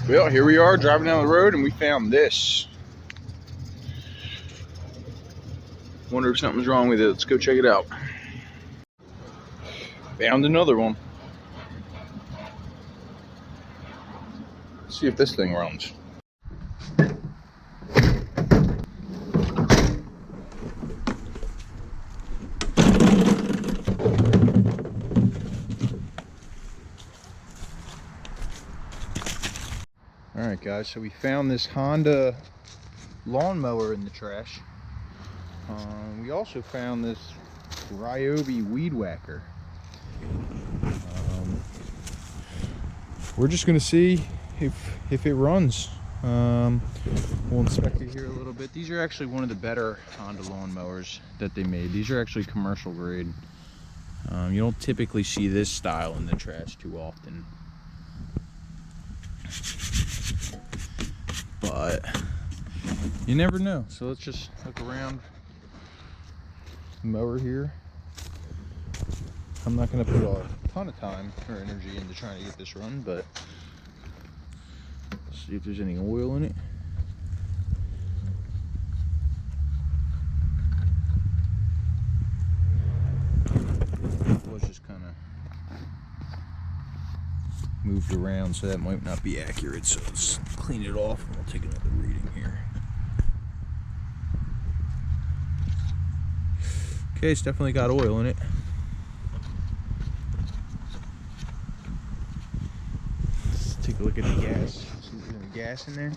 Well, here we are driving down the road and we found this. Wonder if something's wrong with it. Let's go check it out. Found another one. Let's see if this thing runs. Alright guys, so we found this Honda lawnmower in the trash. We also found this Ryobi weed whacker. We're just gonna see if it runs. We'll inspect it here a little bit. These are actually one of the better Honda lawnmowers that they made. These are actually commercial grade. You don't typically see this style in the trash too often. But you never know. So let's just look around the mower here. I'm not going to put a ton of time or energy into trying to get this run, but let's see if there's any oil in it. It was just kind of moved around, so that might not be accurate. So let's clean it off and we'll take another reading here. Okay, it's definitely got oil in it. Let's take a look at the gas. See if there's any gas in there.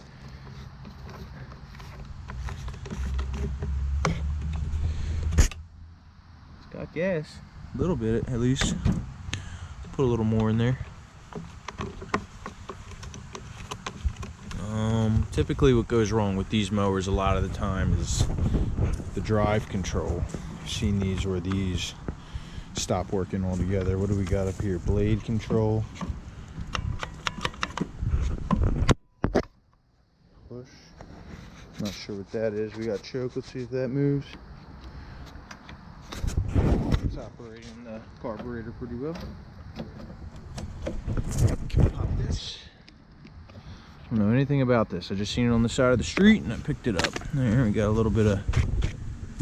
It's got gas. A little bit at least. Put a little more in there. Typically what goes wrong with these mowers a lot of the time is the drive control. I've seen these where these stop working altogether. What do we got up here? Blade control. Push. Not sure what that is. We got choke. Let's see if that moves. It's operating the carburetor pretty well. Can pop this. I don't know anything about this. I just seen it on the side of the street and I picked it up. There, we got a little bit of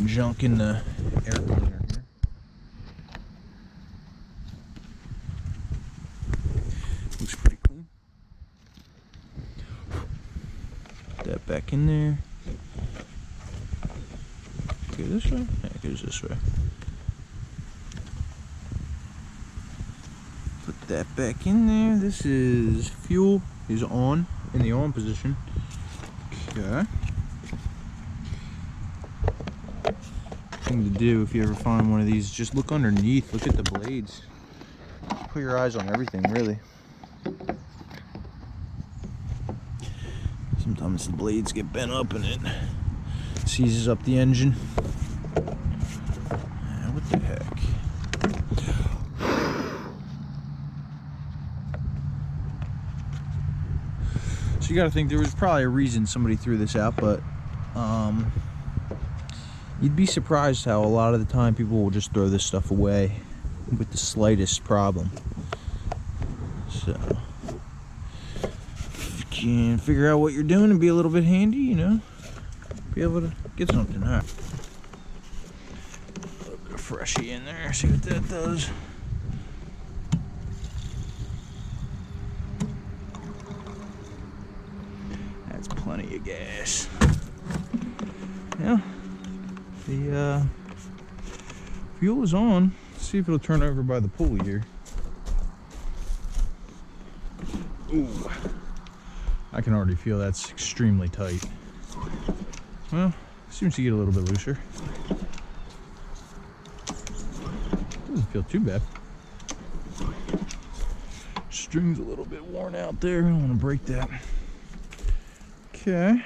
junk in the air cleaner here. Looks pretty clean. Put that back in there. Go this way? Yeah, it goes this way. Put that back in there. This is fuel is on. In the on position. Okay. Thing to do if you ever find one of these, just look underneath, look at the blades. Put your eyes on everything, really. Sometimes the blades get bent up and it seizes up the engine. What the heck? So you gotta think there was probably a reason somebody threw this out, but you'd be surprised how a lot of the time people will just throw this stuff away with the slightest problem. So if you can figure out what you're doing and be a little bit handy, you know, be able to get something out. A little bit of freshie in there, see what that does. Plenty of gas. Yeah, the fuel is on. Let's see if it'll turn over by the pulley here. Ooh, I can already feel that's extremely tight. Well, seems to get a little bit looser. Doesn't feel too bad. String's a little bit worn out there. I don't want to break that. Okay,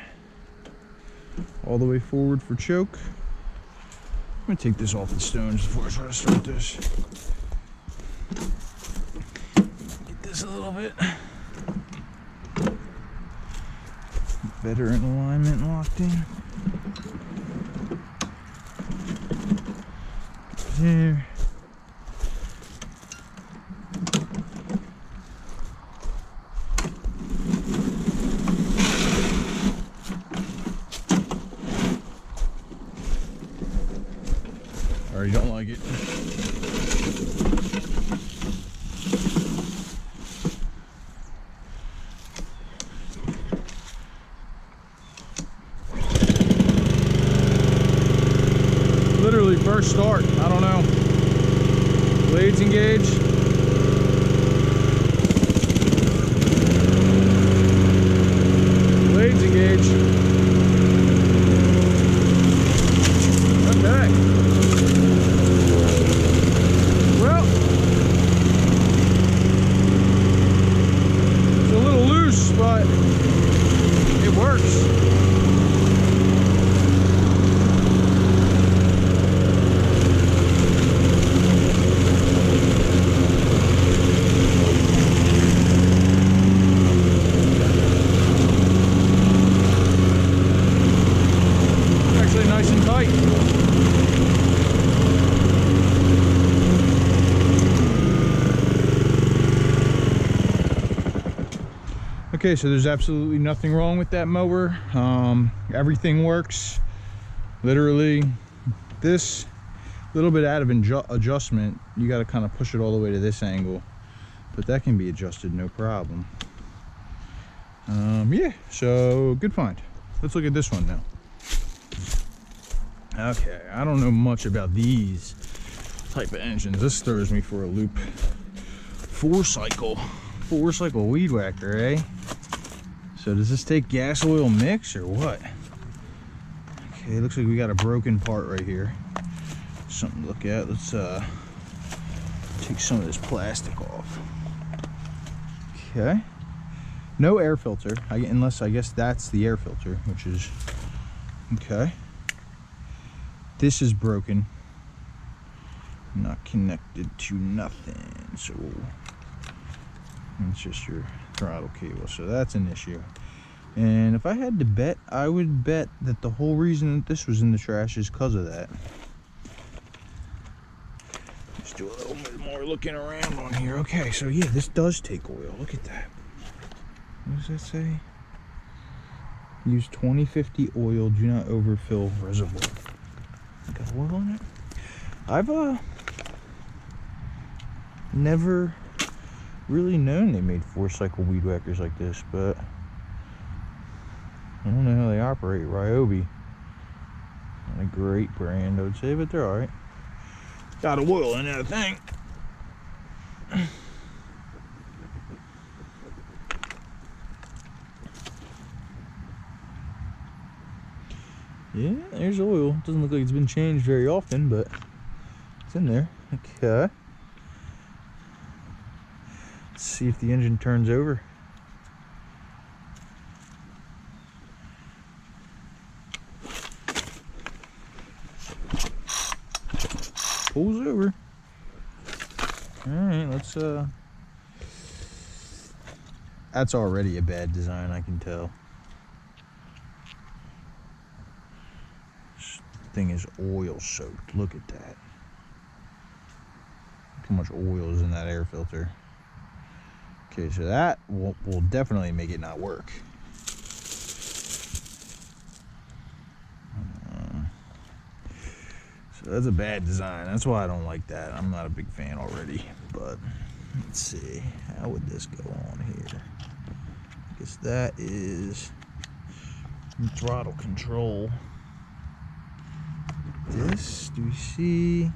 all the way forward for choke. I'm gonna take this off the stones before I try to start this. Get this a little bit better in alignment and locked in. There. already don't like it. Literally first start, I don't know. Blades engaged. Blades engaged. Okay. Well, it's a little loose, but it works. Nice and tight. Okay, so there's absolutely nothing wrong with that mower. Everything works. Literally, this little bit out of adjustment, you got to kind of push it all the way to this angle, but that can be adjusted no problem. Yeah, so good find. Let's look at this one now. Okay, I don't know much about these type of engines. This throws me for a loop. Four cycle weed whacker, eh? So does this take gas oil mix or what? Okay, looks like we got a broken part right here. Something to look at. Let's take some of this plastic off. Okay. No air filter, unless I guess that's the air filter, which is okay. This is broken, not connected to nothing, so it's just your throttle cable, so that's an issue. And if I had to bet, I would bet that the whole reason that this was in the trash is because of that. Let's do a little bit more looking around on here. Okay, so yeah, this does take oil. Look at that. What does that say? Use 2050 oil, do not overfill reservoir. Got oil in it. I've never really known they made 4-cycle weed whackers like this, but I don't know how they operate. Ryobi, not a great brand, I would say, but they're all right. Got oil in that thing. Yeah, there's oil. Doesn't look like it's been changed very often, but it's in there. Okay. Let's see if the engine turns over. Pulls over. Alright, let's that's already a bad design, I can tell. Thing is oil soaked. Look at that. Look how much oil is in that air filter. Okay, so that will definitely make it not work. So that's a bad design. That's why I don't like that. I'm not a big fan already. But let's see, how would this go on here? I guess that is throttle control. This, do we see?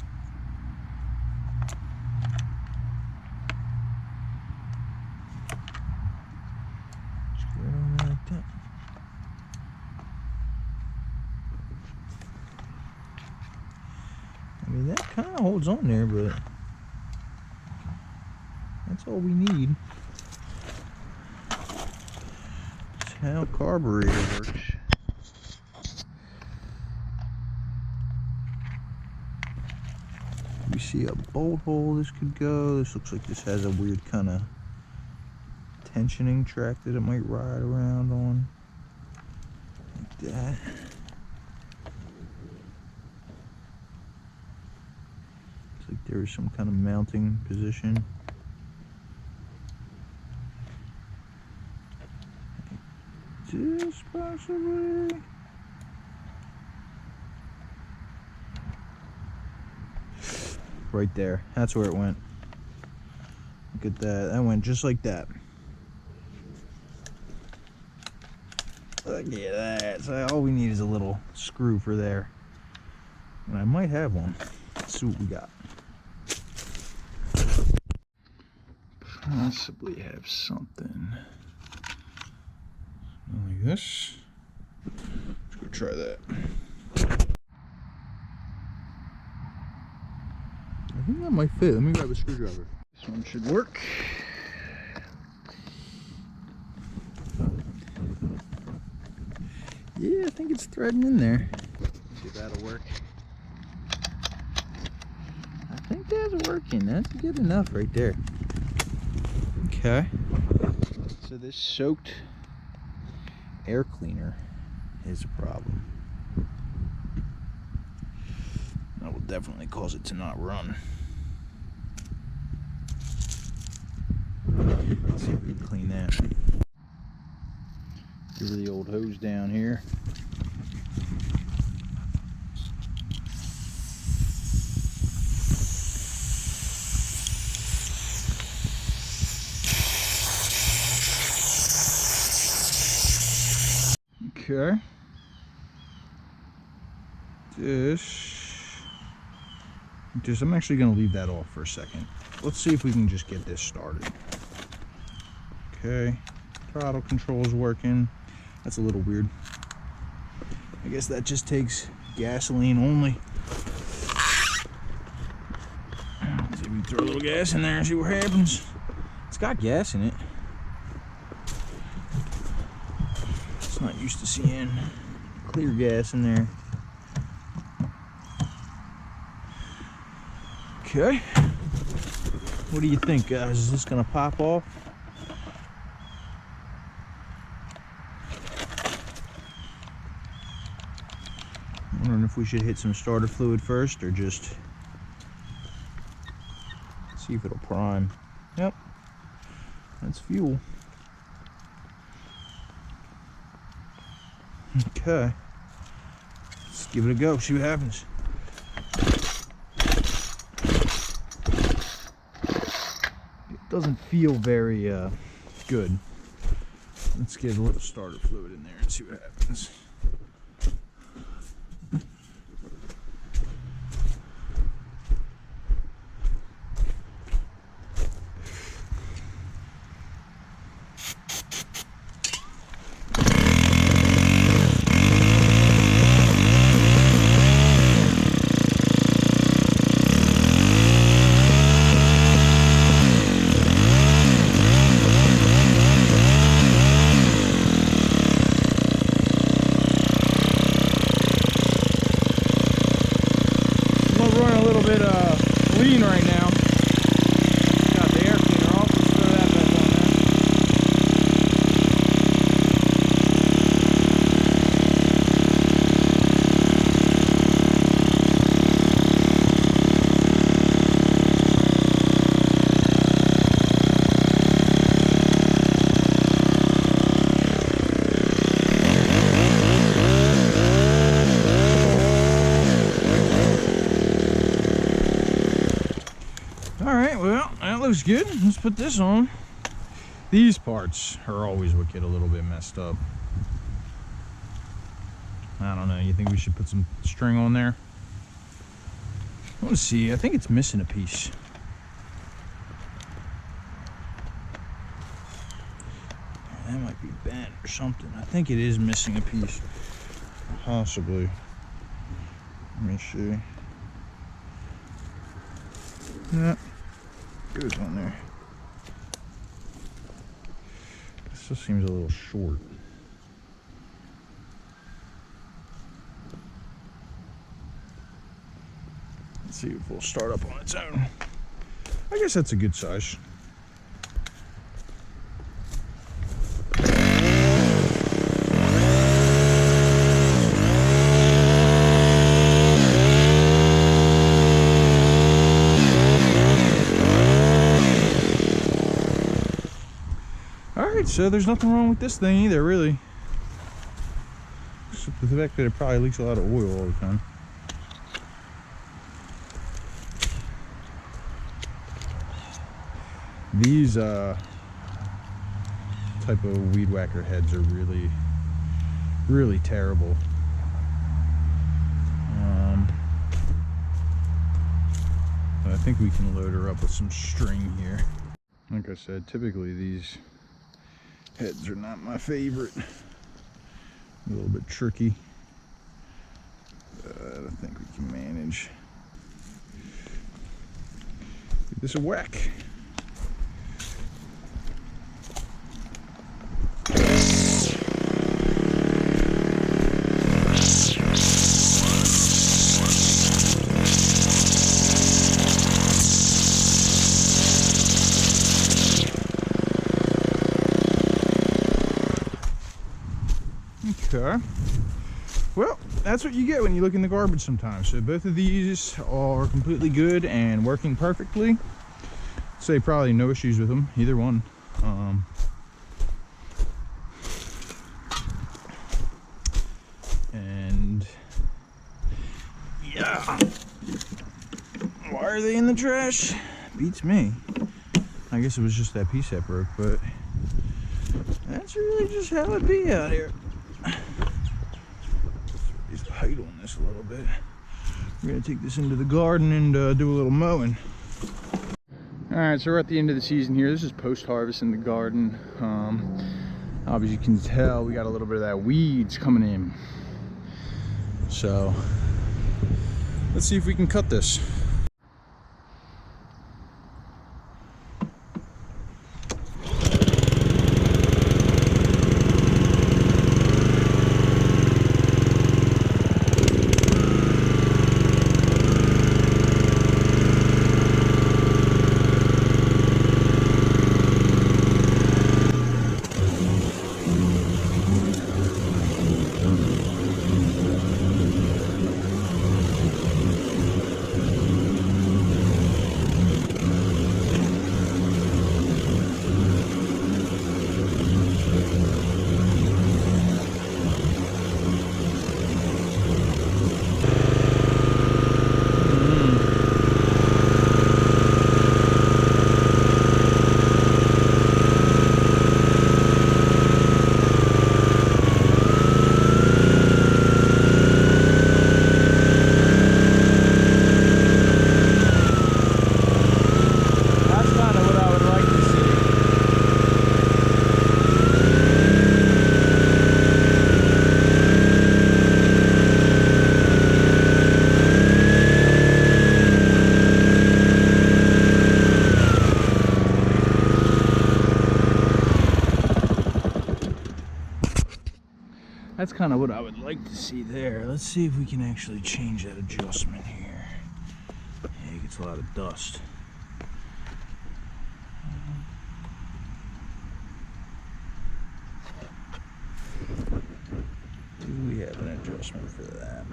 Just go right on there like that. I mean, that kind of holds on there, but that's all we need. That's how carburetor works. We see a bolt hole this could go. This looks like this has a weird kind of tensioning track that it might ride around on. Like that. Looks like there is some kind of mounting position. Just possibly. right there. That's where it went. Look at that. That went just like that. Look at that. So all we need is a little screw for there. And I might have one. Let's see what we got. Possibly have something like this. Let's go try that. I think that might fit. Let me grab a screwdriver. This one should work. Yeah, I think it's threading in there. See if that'll work. I think that's working. That's good enough right there. Okay. So this soaked air cleaner is a problem. That will definitely cause it to not run. Let's see if we can clean that. Give her the old hose down here. Okay. I'm actually going to leave that off for a second. Let's see if we can just get this started. Okay. Throttle control is working. That's a little weird. I guess that just takes gasoline only. Let's see if we throw a little gas in there and see what happens. It's got gas in it. It's not used to seeing clear gas in there. Okay. What do you think, guys? Is this gonna pop off? Wondering if we should hit some starter fluid first or just see if it'll prime. Yep, that's fuel. Okay, let's give it a go, see what happens. It doesn't feel very good. Let's get a little starter fluid in there and see what happens. Lean right now. Got the air cleaner off. Let's throw that back on Alright, well, that looks good. Let's put this on. These parts are always what get a little bit messed up. I don't know, you think we should put some string on there? I want to see, I think it's missing a piece. That might be bent or something. I think it is missing a piece. Possibly. Let me see. Yeah. Goes on there. This just seems a little short. Let's see if we'll start up on its own. I guess that's a good size. Alright, so there's nothing wrong with this thing either, really. Except the fact that it probably leaks a lot of oil all the time. These type of weed whacker heads are really terrible. I think we can load her up with some string here. Like I said, typically these heads are not my favorite. A little bit tricky. I think we can manage. Give this a whack. Okay. Well, that's what you get when you look in the garbage sometimes. So both of these are completely good and working perfectly. I'd say probably no issues with them, either one. And yeah, why are they in the trash? Beats me. I guess it was just that piece that broke, but that's really just how it be out here. Raise the height on this a little bit. We're gonna take this into the garden and do a little mowing. All right, so we're at the end of the season here. This is post-harvest in the garden. Obviously you can tell we got a little bit of that weeds coming in. So let's see if we can cut this. That's kind of what I would like to see there. Let's see if we can actually change that adjustment here. Yeah, it gets a lot of dust. Do we have an adjustment for that?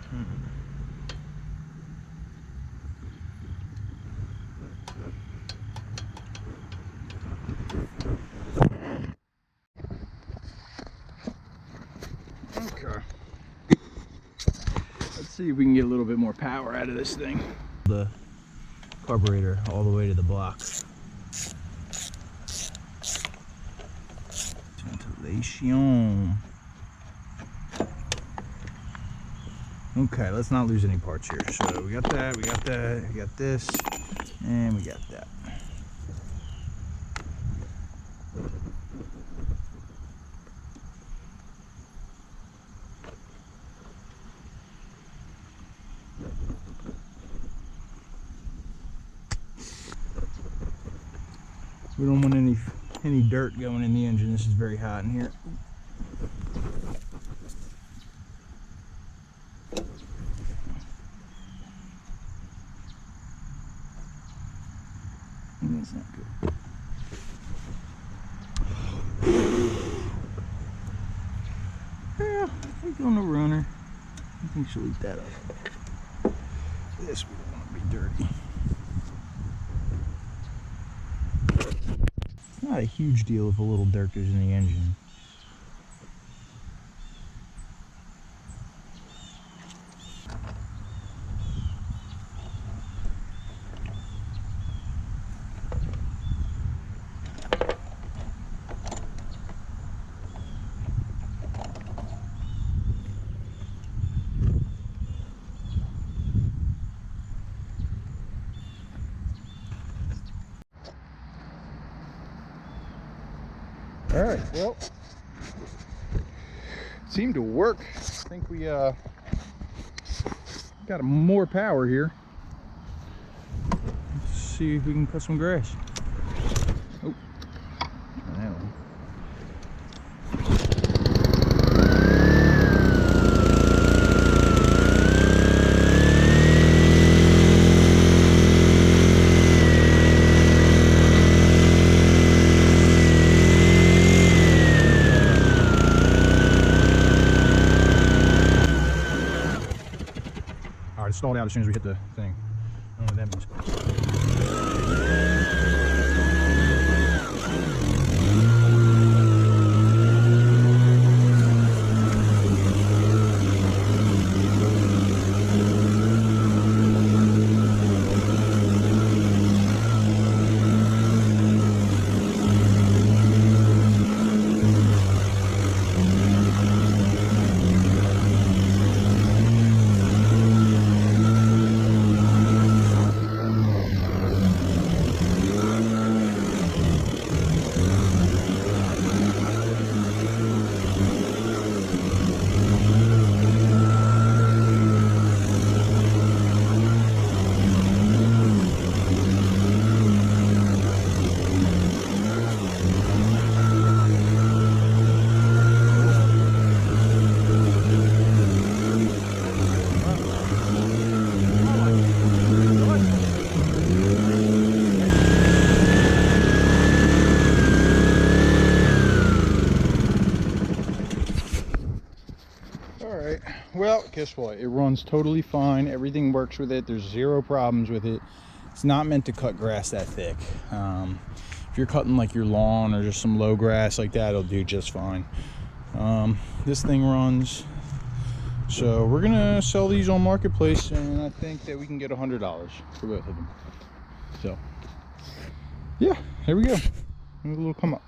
Okay. Let's see if we can get a little bit more power out of this thing. The carburetor all the way to the block. Ventilation. Okay, let's not lose any parts here. So we got that, we got that, we got this, and we got that. We don't want any dirt going in the engine. This is very hot in here. That's not good. Yeah, I think on the runner, I think she'll eat that up. This we don't want to be dirty. It's not a huge deal if a little dirt goes in the engine. right, well, seemed to work. I think we got more power here. Let's see if we can cut some grass. Oh, try that one. All right, it stalled out as soon as we hit the thing. I don't know what that means. Well, guess what? It runs totally fine. Everything works with it. There's zero problems with it. It's not meant to cut grass that thick. If you're cutting like your lawn or just some low grass like that, it'll do just fine. This thing runs. So we're gonna sell these on Marketplace, and I think that we can get $100 for both of them. So yeah, here we go. A little come up.